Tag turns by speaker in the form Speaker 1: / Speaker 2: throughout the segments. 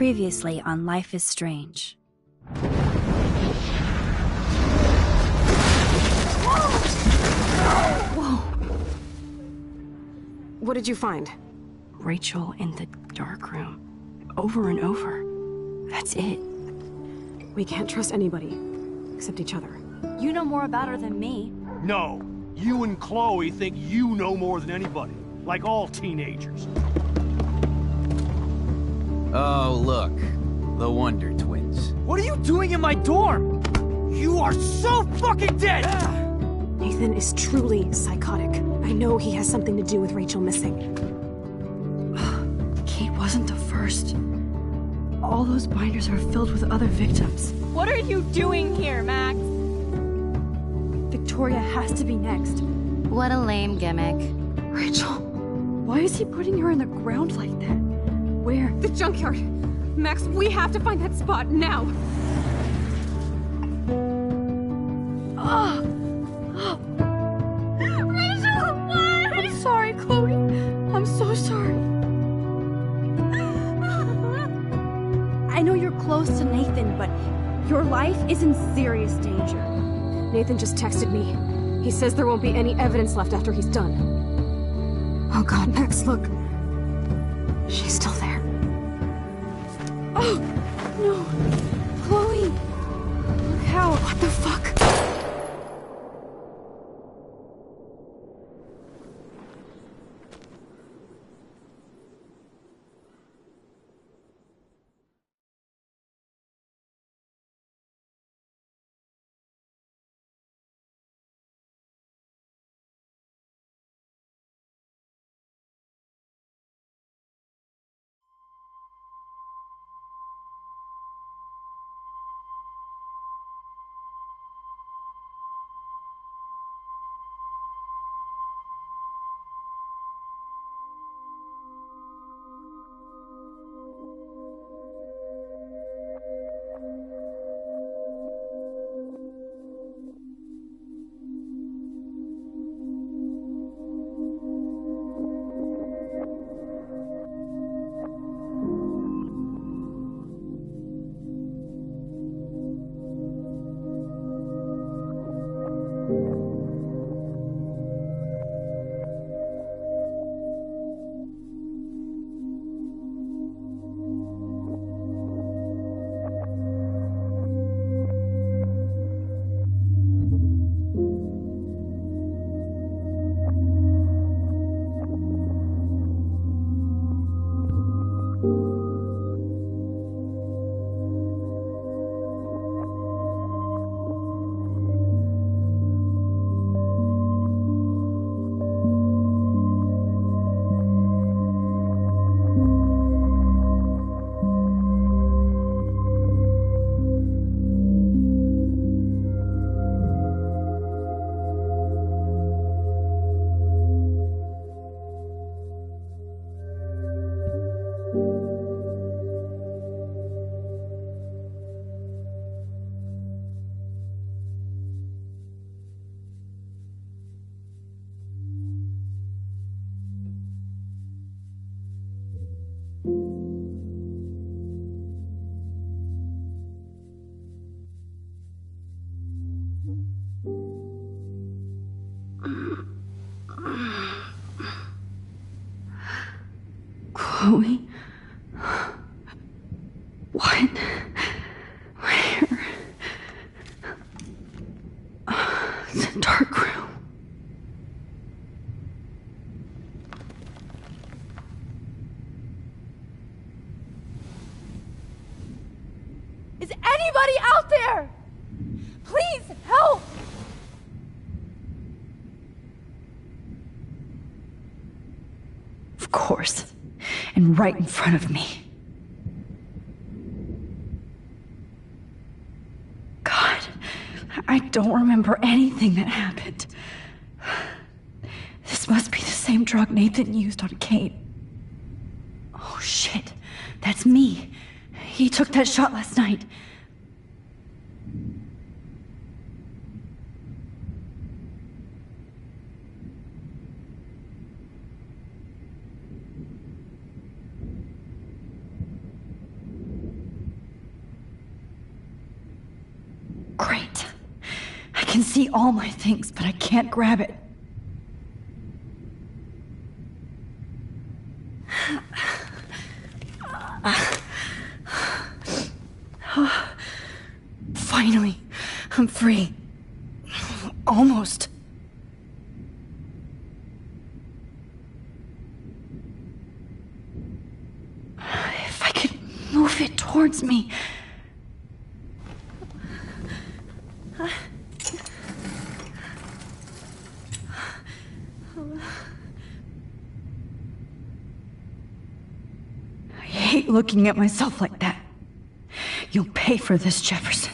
Speaker 1: Previously on Life.Strange.
Speaker 2: Whoa! What did you find?
Speaker 3: Rachel in the dark room. Over and over. That's it.
Speaker 2: We can't trust anybody, except each other.
Speaker 1: You know more about her than me.
Speaker 4: No. You and Chloe think you know more than anybody. Like all teenagers.
Speaker 5: Oh, look. The Wonder Twins.
Speaker 4: What are you doing in my dorm? You are so fucking dead!
Speaker 2: Nathan is truly psychotic. I know he has something to do with Rachel missing.
Speaker 3: Kate wasn't the first. All those binders are filled with other victims.
Speaker 6: What are you doing here, Max?
Speaker 3: Victoria has to be next.
Speaker 1: What a lame gimmick.
Speaker 3: Rachel, why is he putting her in the ground like that? Where?
Speaker 2: The junkyard! Max, we have to find that spot now!
Speaker 3: Rachel, why? I'm sorry, Chloe. I'm so sorry. I know you're close to Nathan, but your life is in serious danger.
Speaker 2: Nathan just texted me. He says there won't be any evidence left after he's done. Oh god, Max, look. She's still there.
Speaker 3: Oh, no. Chloe. How?
Speaker 2: What the fuck?
Speaker 3: Chloe? What? Where? It's a dark room.
Speaker 6: Is anybody out there? Please help!
Speaker 3: Of course. And right in front of me. God, I don't remember anything that happened. This must be the same drug Nathan used on Kate. Oh shit, that's me. He took that shot last night. can see all my things, but I can't grab it. Finally, I'm free. Almost. If I could move it towards me. I hate looking at myself like that. You'll pay for this, Jefferson.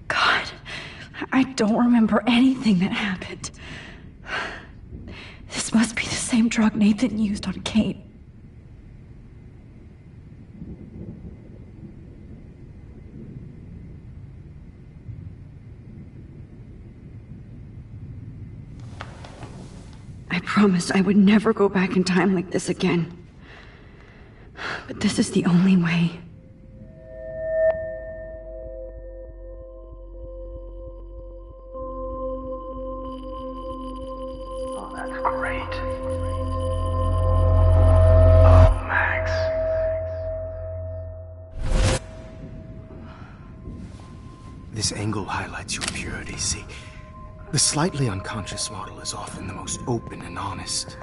Speaker 3: God, I don't remember anything that happened. This must be the same drug Nathan used on Kate. I promised I would never go back in time like this again. But this is the only way.
Speaker 7: Oh, that's great. Oh, Max.
Speaker 8: This angle highlights your purity, see? The slightly unconscious model is often the most open and honest.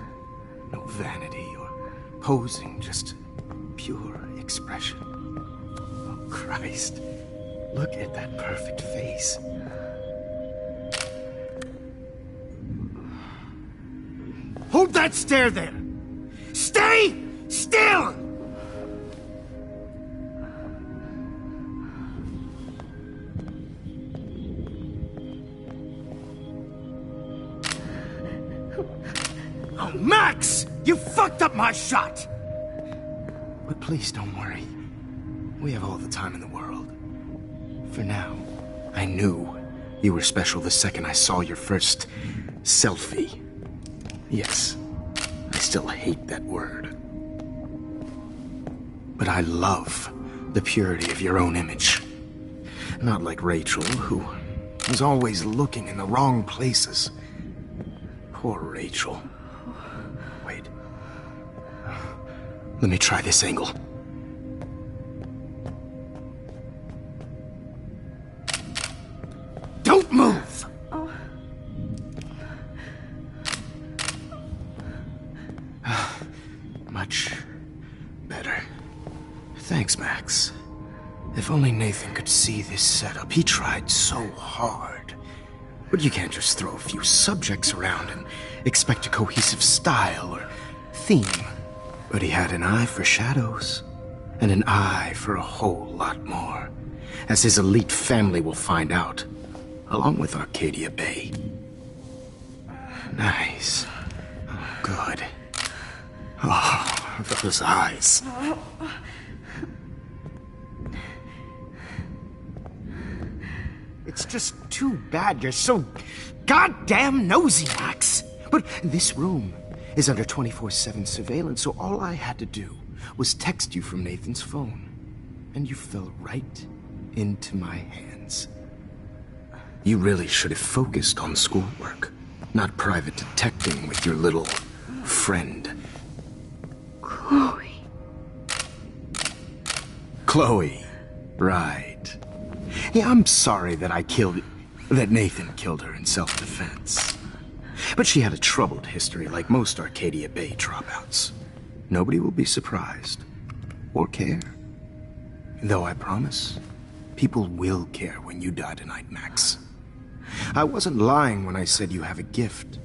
Speaker 8: No vanity or posing, just pure expression. Oh, Christ. Look at that perfect face. Hold that stare there! Stay still! Oh, Max! You fucked up my shot! But please don't worry. We have all the time in the world. For now, I knew you were special the second I saw your first selfie. Yes, I still hate that word. But I love the purity of your own image. Not like Rachel, who was always looking in the wrong places. Poor Rachel. Wait. Let me try this angle. Don't move! Much better. Thanks, Max. If only Nathan could see this setup. He tried so hard. But you can't just throw a few subjects around and expect a cohesive style or theme. But he had an eye for shadows, and an eye for a whole lot more, as his elite family will find out, along with Arcadia Bay. Nice. Oh, good. Oh, those eyes. It's just too bad you're so goddamn nosy, Max. But this room is under 24/7 surveillance, so all I had to do was text you from Nathan's phone. And you fell right into my hands. You really should have focused on schoolwork, not private detecting with your little friend.
Speaker 3: Chloe.
Speaker 8: Chloe, right. Yeah, I'm sorry that that Nathan killed her in self-defense. But she had a troubled history like most Arcadia Bay dropouts. Nobody will be surprised, or care. Though I promise, people will care when you die tonight, Max. I wasn't lying when I said you have a gift.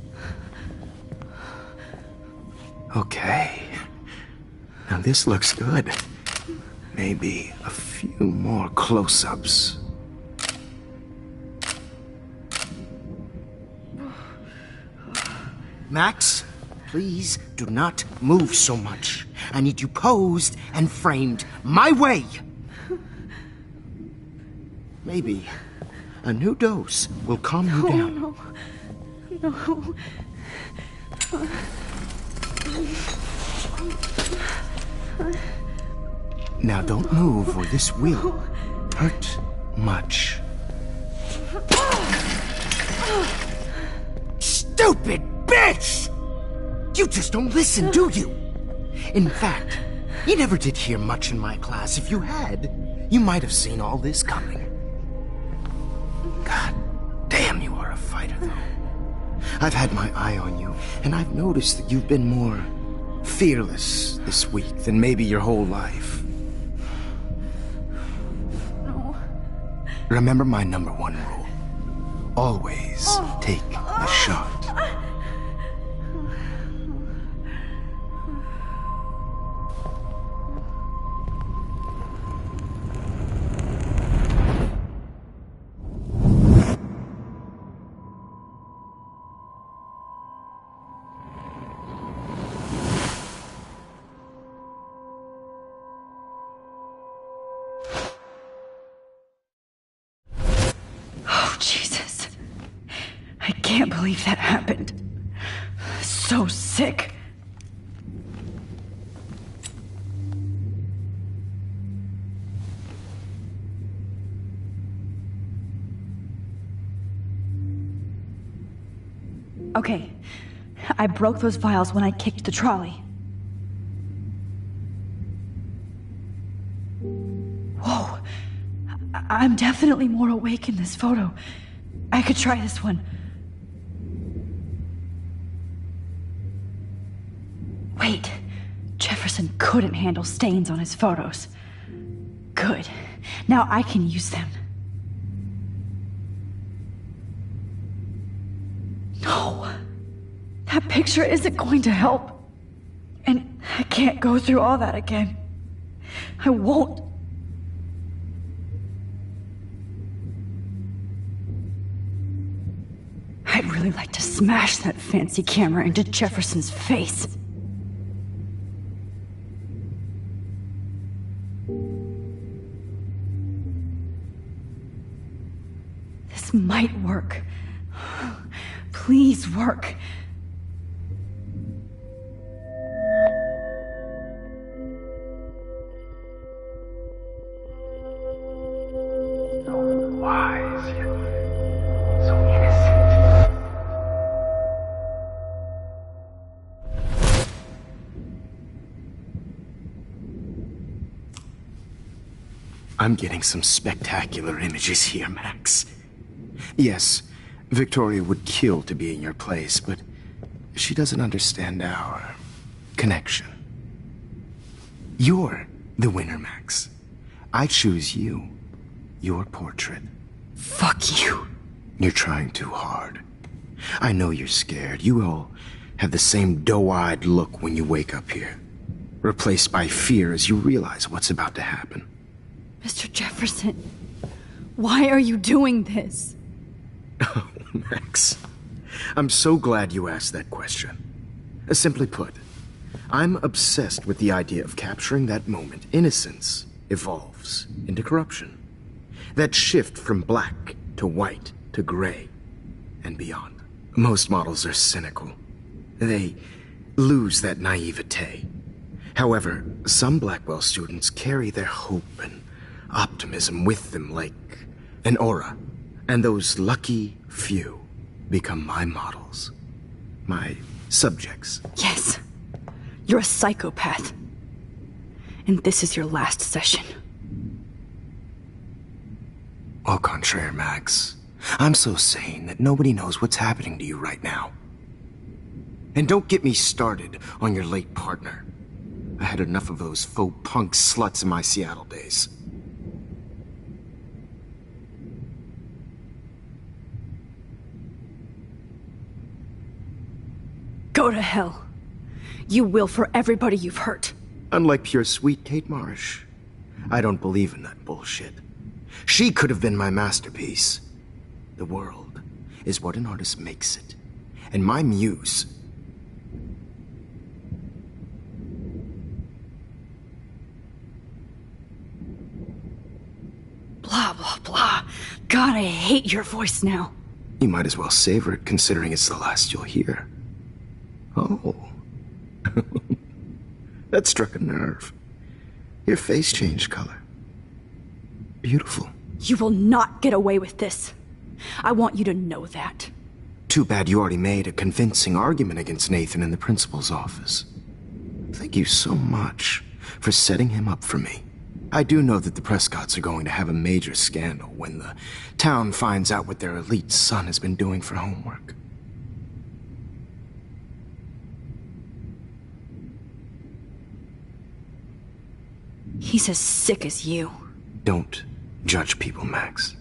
Speaker 8: Okay. Now this looks good. Maybe a few more close-ups. Max, please do not move so much. I need you posed and framed my way. Maybe a new dose will calm you down.
Speaker 3: No.
Speaker 8: Now don't move or this will hurt much. Stupid bitch! You just don't listen, do you? In fact, you never did hear much in my class. If you had, you might have seen all this coming. God damn, you are a fighter, though. I've had my eye on you, and I've noticed that you've been more fearless this week than maybe your whole life.
Speaker 3: No.
Speaker 8: Remember my number one rule. Always take the shot.
Speaker 3: Jesus. I can't believe that happened. So sick. Okay, I broke those vials when I kicked the trolley. Whoa. I'm definitely more awake in this photo. I could try this one. Wait, Jefferson couldn't handle stains on his photos. Good. Now I can use them. No. That picture isn't going to help. And I can't go through all that again. I won't. I'd really like to smash that fancy camera into Jefferson's face. This might work. Please work.
Speaker 7: So wise, yet so innocent.
Speaker 8: I'm getting some spectacular images here, Max. Yes, Victoria would kill to be in your place, but she doesn't understand our connection. You're the winner, Max. I choose you. Your portrait.
Speaker 3: Fuck you.
Speaker 8: You're trying too hard. I know you're scared. You all have the same doe-eyed look when you wake up here, replaced by fear as you realize what's about to happen.
Speaker 3: Mr. Jefferson, why are you doing this?
Speaker 8: Oh, Max. I'm so glad you asked that question. Simply put, I'm obsessed with the idea of capturing that moment innocence evolves into corruption. That shift from black to white to gray and beyond. Most models are cynical. They lose that naivete. However, some Blackwell students carry their hope and optimism with them like an aura. And those lucky few become my models. My subjects.
Speaker 3: Yes. You're a psychopath. And this is your last session.
Speaker 8: Au contraire, Max. I'm so sane that nobody knows what's happening to you right now. And don't get me started on your late partner. I had enough of those faux punk sluts in my Seattle days.
Speaker 3: Go to hell. You will for everybody you've hurt.
Speaker 8: Unlike pure sweet Kate Marsh, I don't believe in that bullshit. She could have been my masterpiece. The world is what an artist makes it. And my muse...
Speaker 3: Blah, blah, blah. God, I hate your voice now.
Speaker 8: You might as well savor it, considering it's the last you'll hear. Oh. That struck a nerve. Your face changed color. beautiful.
Speaker 3: You will not get away with this. I want you to know that.
Speaker 8: Too bad you already made a convincing argument against Nathan in the principal's office. Thank you so much for setting him up for me. I do know that the Prescotts are going to have a major scandal when the town finds out what their elite son has been doing for homework.
Speaker 3: He's as sick as you.
Speaker 8: Don't judge people, Max.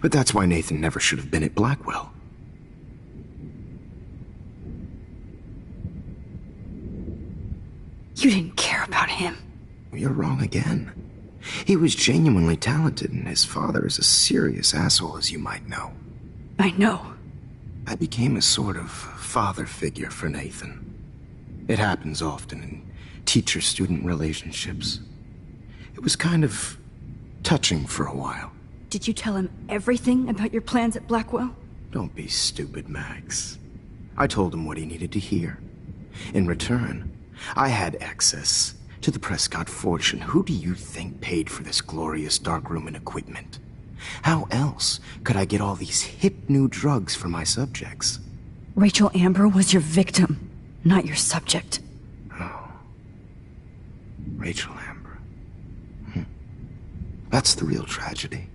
Speaker 8: But that's why Nathan never should have been at Blackwell.
Speaker 3: You didn't care about him.
Speaker 8: You're wrong again. He was genuinely talented, and his father is a serious asshole, as you might know.
Speaker 3: I know.
Speaker 8: I became a sort of father figure for Nathan. It happens often in teacher-student relationships. It was kind of touching for a while.
Speaker 3: Did you tell him everything about your plans at Blackwell?
Speaker 8: Don't be stupid, Max. I told him what he needed to hear. In return, I had access to the Prescott fortune. Who do you think paid for this glorious darkroom and equipment? How else could I get all these hip new drugs for my subjects?
Speaker 3: Rachel Amber was your victim, not your subject.
Speaker 8: Oh. Rachel Amber. That's the real tragedy.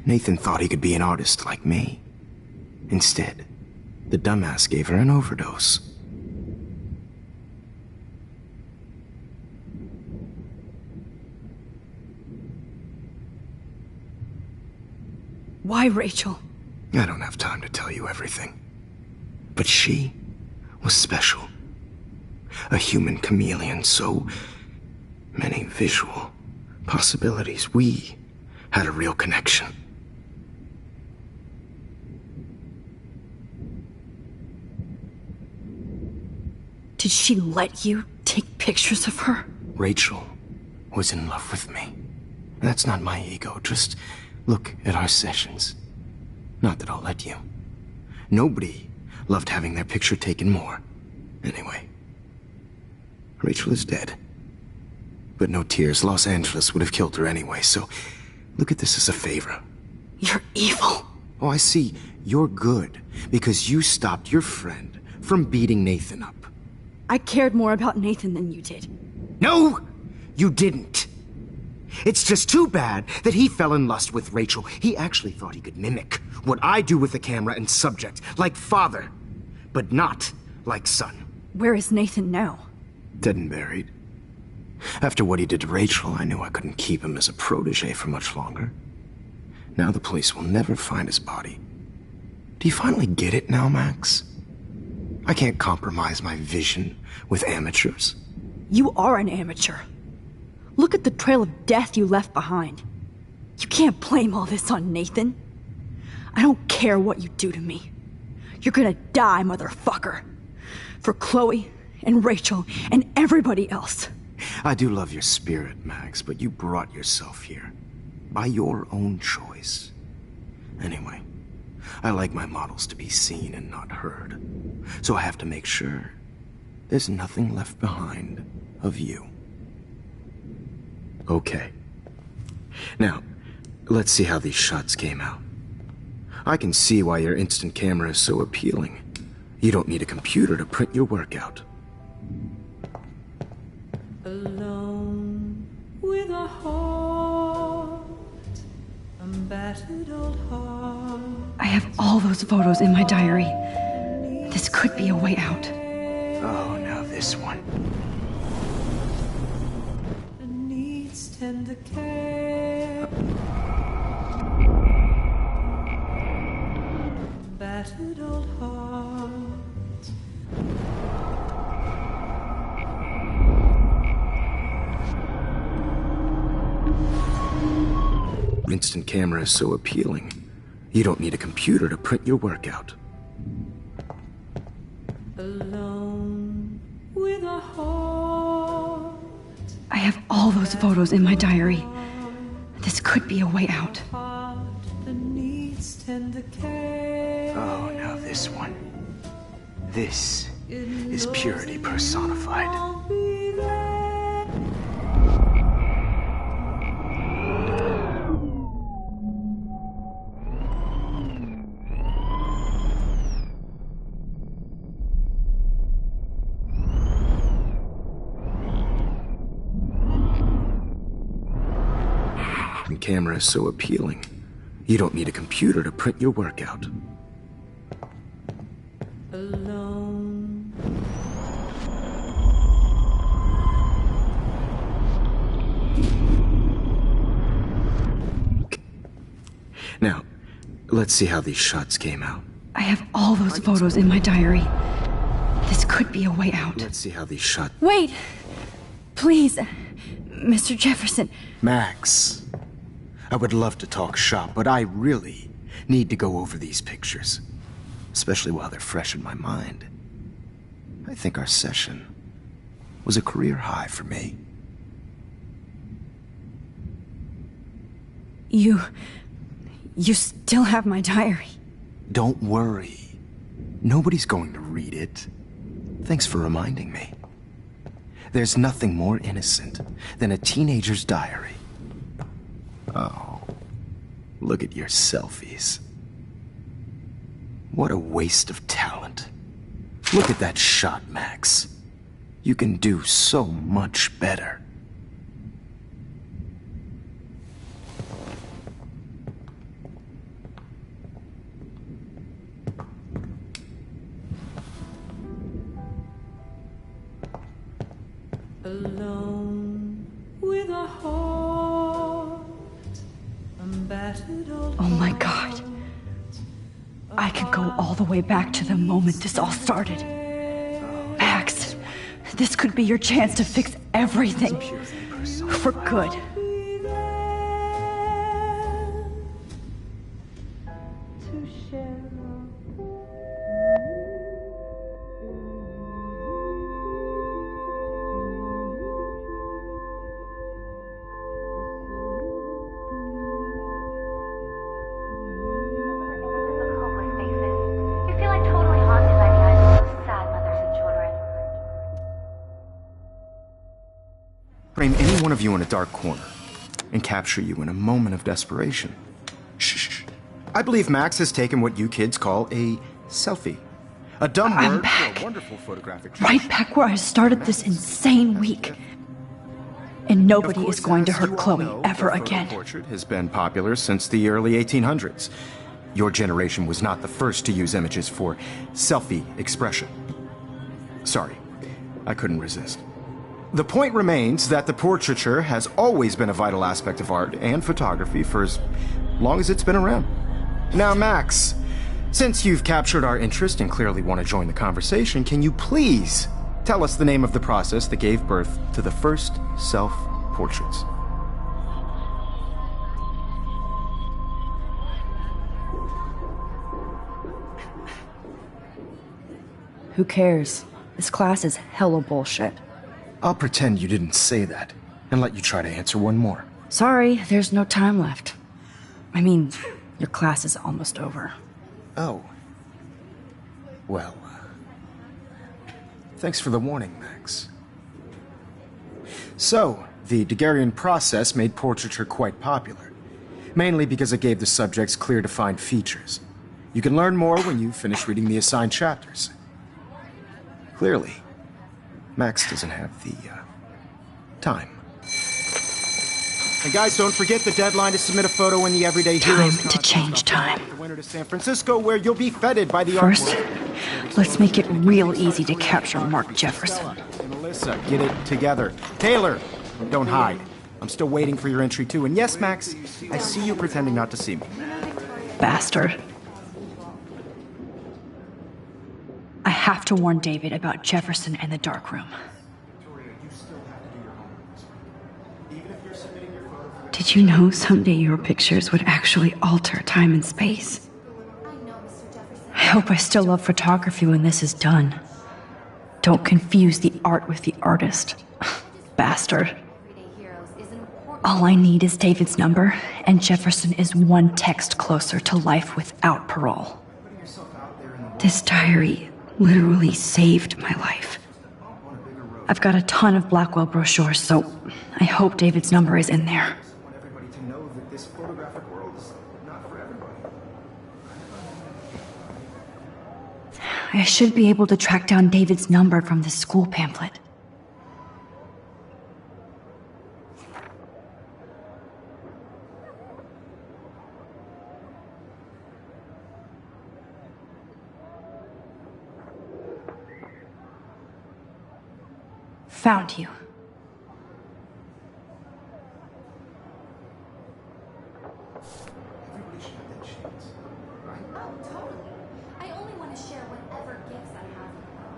Speaker 8: Nathan thought he could be an artist like me. Instead, the dumbass gave her an overdose.
Speaker 3: Why Rachel?
Speaker 8: I don't have time to tell you everything. But she was special. A human chameleon, so many visual possibilities. We had a real connection.
Speaker 3: Did she let you take pictures of her?
Speaker 8: Rachel was in love with me. That's not my ego, just look at our sessions. Not that I'll let you. Nobody loved having their picture taken more. Anyway, Rachel is dead. But no tears. Los Angeles would have killed her anyway, so look at this as a favor.
Speaker 3: You're evil.
Speaker 8: Oh, I see. You're good because you stopped your friend from beating Nathan up.
Speaker 3: I cared more about Nathan than you did.
Speaker 8: No, you didn't. It's just too bad that he fell in lust with Rachel. He actually thought he could mimic what I do with the camera and subject, like father, but not like son.
Speaker 3: Where is Nathan now?
Speaker 8: Dead and buried. After what he did to Rachel, I knew I couldn't keep him as a protege for much longer. Now the police will never find his body. Do you finally get it now, Max? I can't compromise my vision with amateurs.
Speaker 3: You are an amateur. Look at the trail of death you left behind. You can't blame all this on Nathan. I don't care what you do to me. You're gonna die, motherfucker. For Chloe and Rachel and everybody else.
Speaker 8: I do love your spirit, Max, but you brought yourself here. By your own choice. Anyway, I like my models to be seen and not heard. So I have to make sure there's nothing left behind of you. Okay. Now, let's see how these shots came out. I can see why your instant camera is so appealing. You don't need a computer to print your work out.
Speaker 9: Alone with a heart, a battered old heart.
Speaker 3: I have all those photos in my diary. This could be a way out.
Speaker 8: Oh, now this one.
Speaker 9: Needs tender care. Battered old heart.
Speaker 8: Instant camera is so appealing. You don't need a computer to print your work out.
Speaker 9: Alone with a heart.
Speaker 3: I have all those photos in my diary. This could be a way out.
Speaker 9: Heart that needs tender care.
Speaker 8: Oh, now this one. This is purity personified.
Speaker 9: I'll be there.
Speaker 8: on camera is so appealing. You don't need a computer to print your work out.
Speaker 9: alone.
Speaker 8: Now, let's see how these shots came out.
Speaker 3: I have all those photos in my diary. This could be a way out.
Speaker 8: Let's see how these shots...
Speaker 3: Wait! Please, Mr. Jefferson.
Speaker 8: Max, I would love to talk shop, but I really need to go over these pictures. Especially while they're fresh in my mind. I think our session was a career high for me.
Speaker 3: You still have my diary.
Speaker 8: Don't worry. Nobody's going to read it. Thanks for reminding me. There's nothing more innocent than a teenager's diary. Oh, look at your selfies. What a waste of talent. Look at that shot, Max. You can do so much better.
Speaker 9: Alone with a heart, a battered old
Speaker 3: Oh my God. I could go all the way back to the moment this all started. Max, this could be your chance to fix everything. For good.
Speaker 9: be there to share.
Speaker 10: You feel like totally haunted by the eyes of those sad mothers and children.
Speaker 8: Frame any one of you in a dark corner and capture you in a moment of desperation. Shh. I believe Max has taken what you kids call a selfie. A dumb
Speaker 3: I'm
Speaker 8: word
Speaker 3: back.
Speaker 8: for a wonderful photographic
Speaker 3: Right back where I started this insane week. And nobody is going to hurt Chloe ever again.
Speaker 8: Portrait has been popular since the early 1800s. Your generation was not the first to use images for selfie expression. Sorry, I couldn't resist. The point remains that the portraiture has always been a vital aspect of art and photography for as long as it's been around. Now, Max, since you've captured our interest and clearly want to join the conversation, can you please tell us the name of the process that gave birth to the first self-portraits?
Speaker 3: Who cares? This class is hella bullshit.
Speaker 8: I'll pretend you didn't say that and let you try to answer one more.
Speaker 3: Sorry, there's no time left. I mean, your class is almost over.
Speaker 8: Oh. Well, thanks for the warning, Max. So, the Daguerrean process made portraiture quite popular, mainly because it gave the subjects clear defined features. You can learn more when you finish reading the assigned chapters. Clearly, Max doesn't have the time. And guys, don't forget the deadline to submit a photo in the Everyday Heroes
Speaker 3: Time to change time.
Speaker 8: The winner to San Francisco, where you'll be feted by the
Speaker 3: First,
Speaker 8: artwork.
Speaker 3: let's make it real easy to capture Mark Jefferson.
Speaker 8: And Melissa, get it together. Taylor, don't hide. I'm still waiting for your entry too. And yes, Max, I see you pretending not to see me.
Speaker 3: Bastard. I have to warn David about Jefferson and the dark room. Did you know someday your pictures would actually alter time and space? I hope I still love photography when this is done. Don't confuse the art with the artist. Bastard. All I need is David's number, and Jefferson is one text closer to life without parole. This diary literally saved my life. I've got a ton of Blackwell brochures, so I hope David's number is in there. I should be able to track down David's number from the school pamphlet. found you.
Speaker 8: Everybody should have that chance, right?
Speaker 11: Oh, totally. I only want to share whatever gifts I have with them.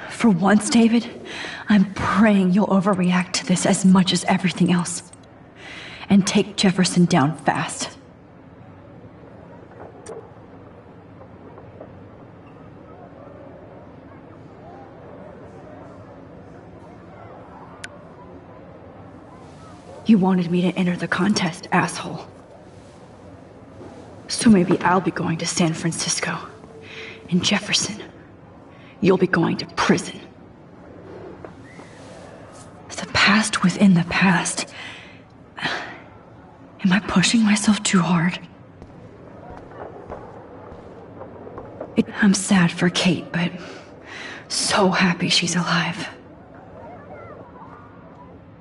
Speaker 3: For once, David, I'm praying you'll overreact to this as much as everything else. And take Jefferson down fast. You wanted me to enter the contest, asshole. So maybe I'll be going to San Francisco. And Jefferson, you'll be going to prison. The past within the past. Am I pushing myself too hard? I'm sad for Kate, but so happy she's alive.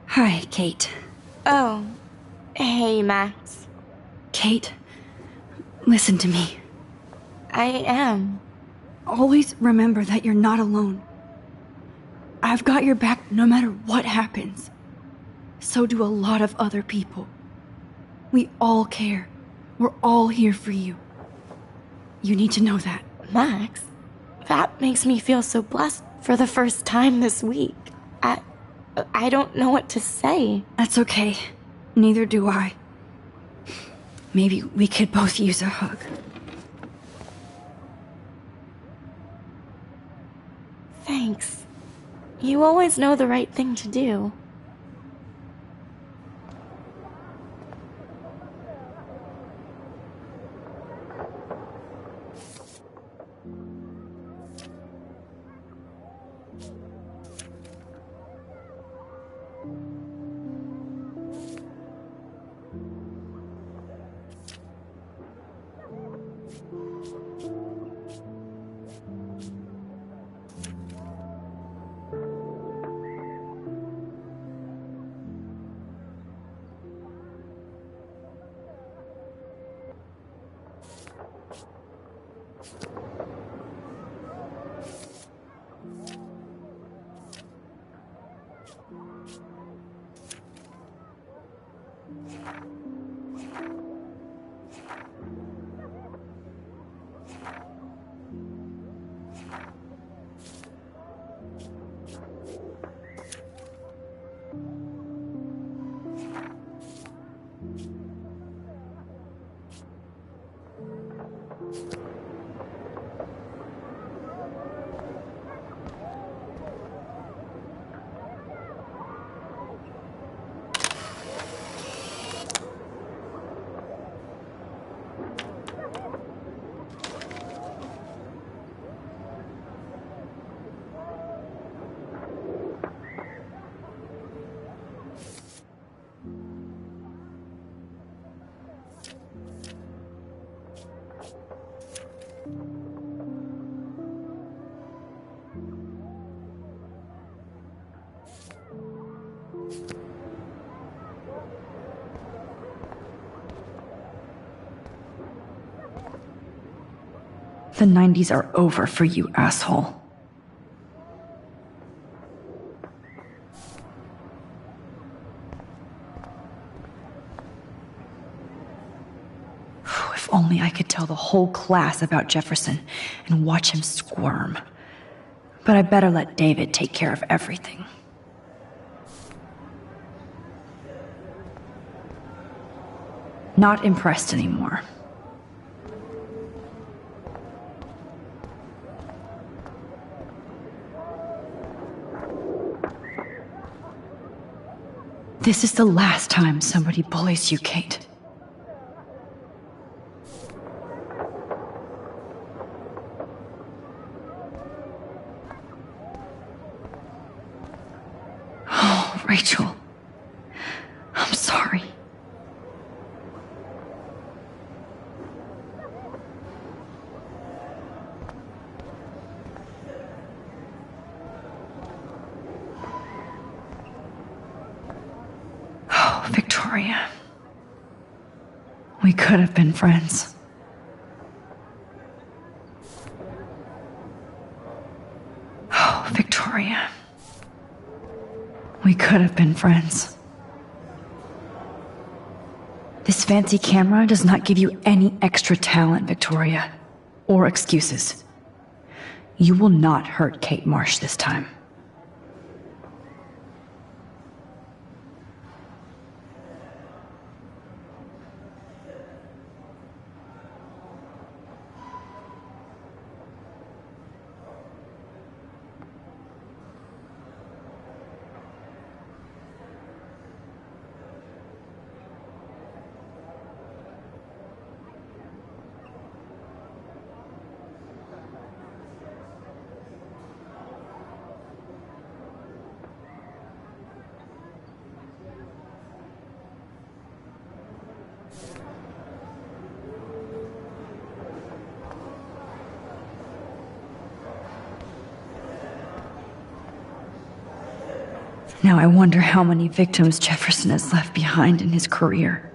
Speaker 3: Hi, Kate.
Speaker 6: Oh. Hey, Max.
Speaker 3: Kate, listen to me.
Speaker 6: I am.
Speaker 3: Always remember that you're not alone. I've got your back no matter what happens. So do a lot of other people. We all care. We're all here for you. You need to know that.
Speaker 6: Max, that makes me feel so blessed for the first time this week. I don't know what to say.
Speaker 3: That's okay. Neither do I. Maybe we could both use a hug.
Speaker 6: Thanks. You always know the right thing to do.
Speaker 3: The 90s are over for you, asshole. If only I could tell the whole class about Jefferson and watch him squirm. But I better let David take care of everything. Not impressed anymore. This is the last time somebody bullies you, Kate. Oh, Rachel. I'm sorry. Victoria. We could have been friends. Oh, Victoria. We could have been friends. This fancy camera does not give you any extra talent, Victoria, or excuses. You will not hurt Kate Marsh this time. Now I wonder how many victims Jefferson has left behind in his career.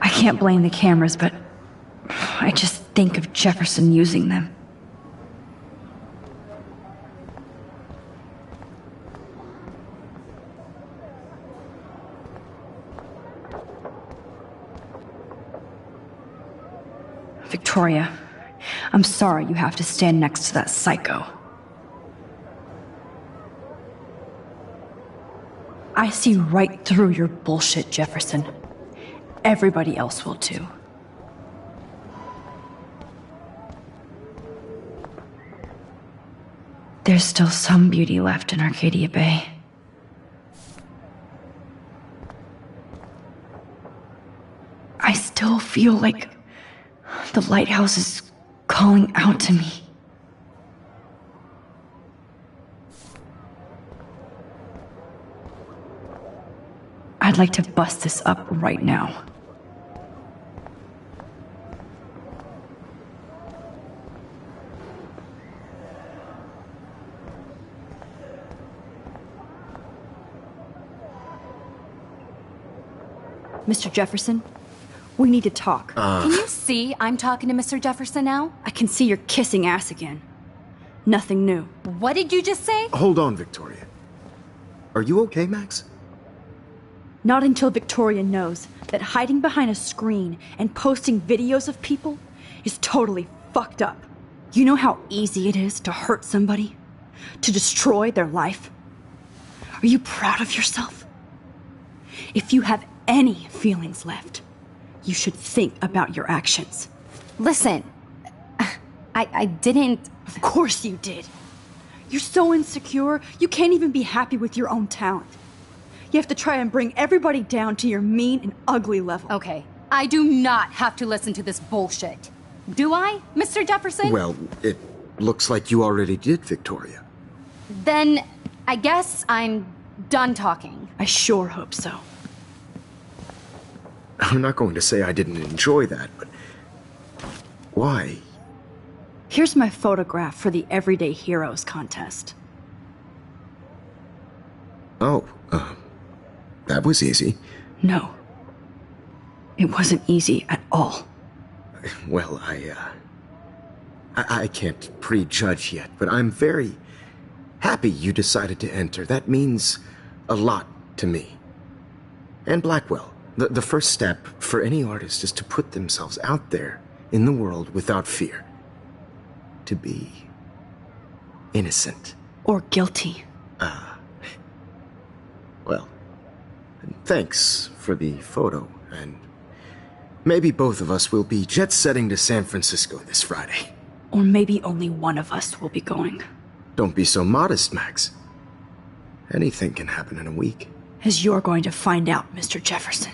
Speaker 3: I can't blame the cameras, but I just think of Jefferson using them. Victoria, I'm sorry you have to stand next to that psycho. I see right through your bullshit, Jefferson. Everybody else will too. There's still some beauty left in Arcadia Bay. I still feel like the lighthouse is calling out to me. I'd like to bust this up right now. Mr. Jefferson, we need to talk.
Speaker 1: Can you see I'm talking to Mr. Jefferson now?
Speaker 3: I can see you're kissing ass again. Nothing new.
Speaker 1: What did you just say?
Speaker 8: Hold on, Victoria. Are you okay, Max?
Speaker 3: Not until Victoria knows that hiding behind a screen and posting videos of people is totally fucked up. You know how easy it is to hurt somebody? To destroy their life? Are you proud of yourself? If you have any feelings left, you should think about your actions.
Speaker 1: Listen, I didn't...
Speaker 3: Of course you did. You're so insecure, you can't even be happy with your own talent. You have to try and bring everybody down to your mean and ugly level.
Speaker 1: Okay, I do not have to listen to this bullshit. Do I, Mr. Jefferson?
Speaker 8: Well, it looks like you already did, Victoria.
Speaker 1: Then I guess I'm done talking.
Speaker 3: I sure hope so.
Speaker 8: I'm not going to say I didn't enjoy that, but why?
Speaker 3: Here's my photograph for the Everyday Heroes contest.
Speaker 8: Oh, that was easy.
Speaker 3: No. It wasn't easy at all.
Speaker 8: Well, I can't prejudge yet, but I'm very happy you decided to enter. That means a lot to me. And Blackwell. The first step for any artist is to put themselves out there in the world without fear. To be innocent.
Speaker 3: Or guilty.
Speaker 8: Well, thanks for the photo, and maybe both of us will be jet-setting to San Francisco this Friday.
Speaker 3: Or maybe only one of us will be going.
Speaker 8: Don't be so modest, Max. Anything can happen in a week.
Speaker 3: As you're going to find out, Mr. Jefferson.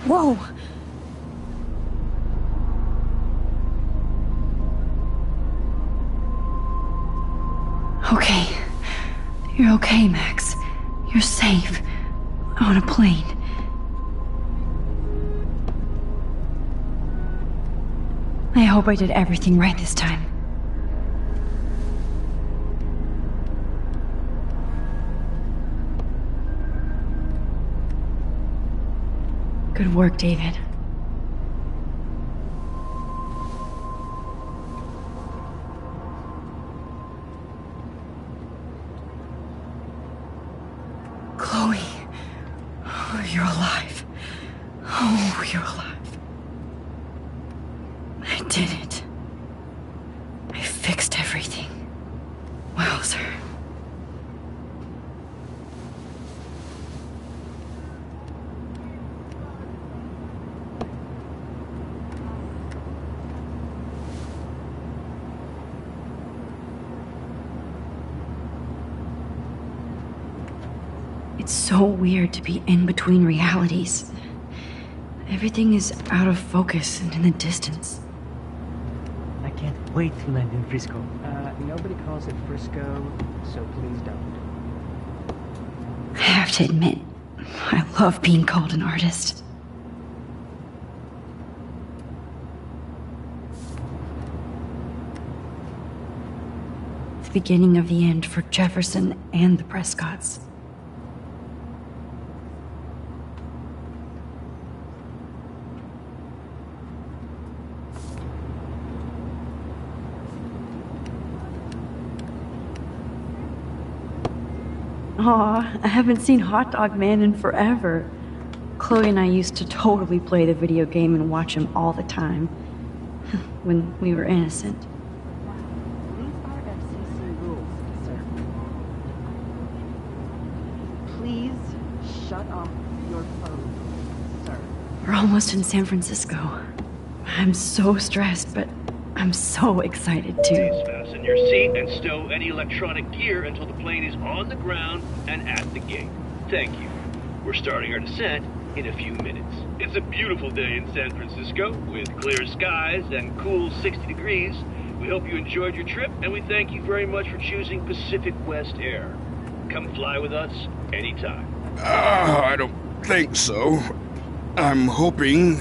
Speaker 3: Whoa! Okay. You're okay, Max. You're safe. On a plane. I hope I did everything right this time. Good work, David. Chloe. Oh, you're alive. Oh, you're alive. I did it. I fixed everything. Wowzer. It's so weird to be in between realities. Everything is out of focus and in the distance.
Speaker 12: I can't wait to land in Frisco. Nobody calls it Frisco, so please don't.
Speaker 3: I have to admit, I love being called an artist. The beginning of the end for Jefferson and the Prescotts. Aw, I haven't seen Hot Dog Man in forever. Chloe and I used to totally play the video game and watch him all the time. When we were innocent.
Speaker 12: These are FCC rules, sir. Please shut off your phone, sir.
Speaker 3: We're almost in San Francisco. I'm so stressed, but I'm so excited too.
Speaker 13: Please fasten your seat and stow any electronic gear until the plane is on the ground and at the gate. Thank you. We're starting our descent in a few minutes. It's a beautiful day in San Francisco with clear skies and cool 60 degrees. We hope you enjoyed your trip, and we thank you very much for choosing Pacific West Air. Come fly with us anytime.
Speaker 8: I don't think so. I'm hoping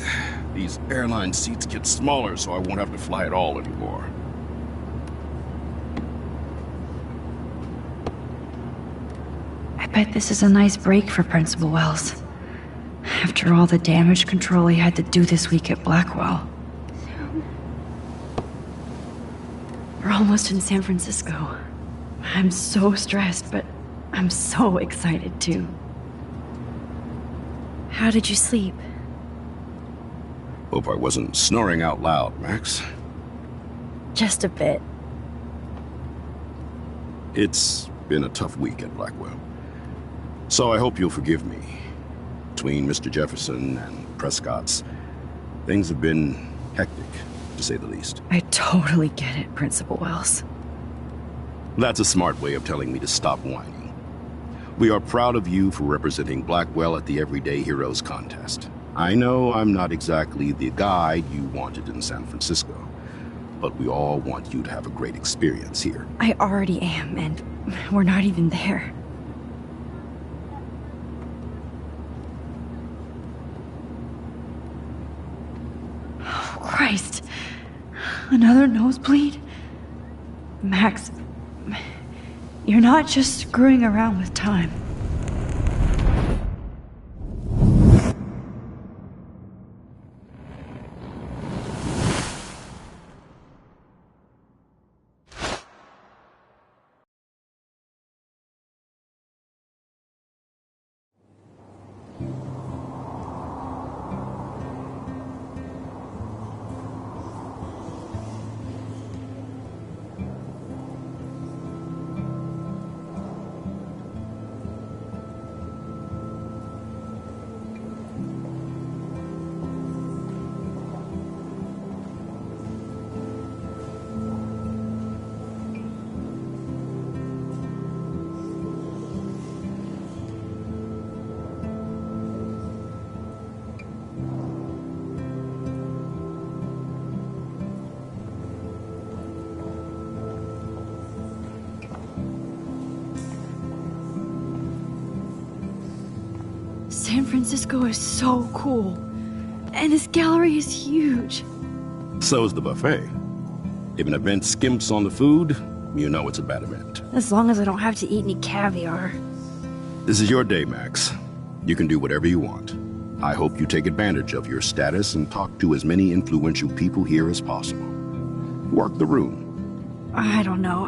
Speaker 8: these airline seats get smaller so I won't have to fly at all anymore.
Speaker 3: I bet this is a nice break for Principal Wells. After all the damage control he had to do this week at Blackwell. We're almost in San Francisco. I'm so stressed, but I'm so excited too. How did you sleep?
Speaker 8: Hope I wasn't snoring out loud, Max.
Speaker 3: Just a bit.
Speaker 8: It's been a tough week at Blackwell. So I hope you'll forgive me. Between Mr. Jefferson and Prescott's, things have been hectic, to say the least.
Speaker 3: I totally get it, Principal Wells.
Speaker 8: That's a smart way of telling me to stop whining. We are proud of you for representing Blackwell at the Everyday Heroes contest. I know I'm not exactly the guide you wanted in San Francisco, but we all want you to have a great experience here.
Speaker 3: I already am, and we're not even there. Oh, Christ. Another nosebleed? Max, you're not just screwing around with time. San Francisco is so cool. And this gallery is huge.
Speaker 14: So is the buffet. If an event skimps on the food, you know it's a bad event.
Speaker 3: As long as I don't have to eat any caviar.
Speaker 14: This is your day, Max. You can do whatever you want. I hope you take advantage of your status and talk to as many influential people here as possible. Work the room.
Speaker 3: I don't know.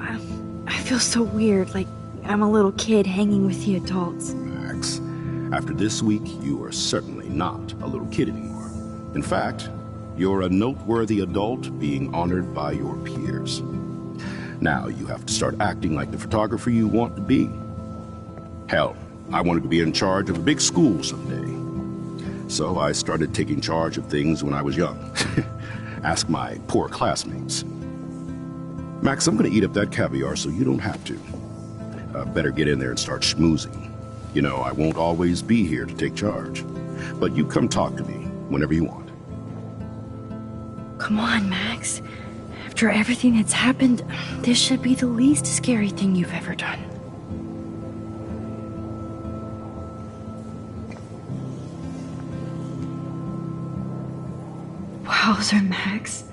Speaker 3: I feel so weird, like I'm a little kid hanging with the adults.
Speaker 14: Max, after this week, you are certainly not a little kid anymore. In fact, you're a noteworthy adult being honored by your peers. Now you have to start acting like the photographer you want to be. Hell, I wanted to be in charge of a big school someday. So I started taking charge of things when I was young. Ask my poor classmates. Max, I'm gonna eat up that caviar so you don't have to. Better get in there and start schmoozing. You know, I won't always be here to take charge. But you come talk to me whenever you want.
Speaker 3: Come on, Max. After everything that's happened, this should be the least scary thing you've ever done. Wowzer, Max.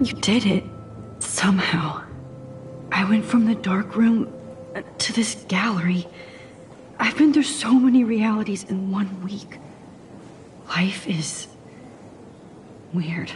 Speaker 3: You did it. Somehow. I went from the dark room to this gallery. I've been through so many realities in 1 week. Life is weird.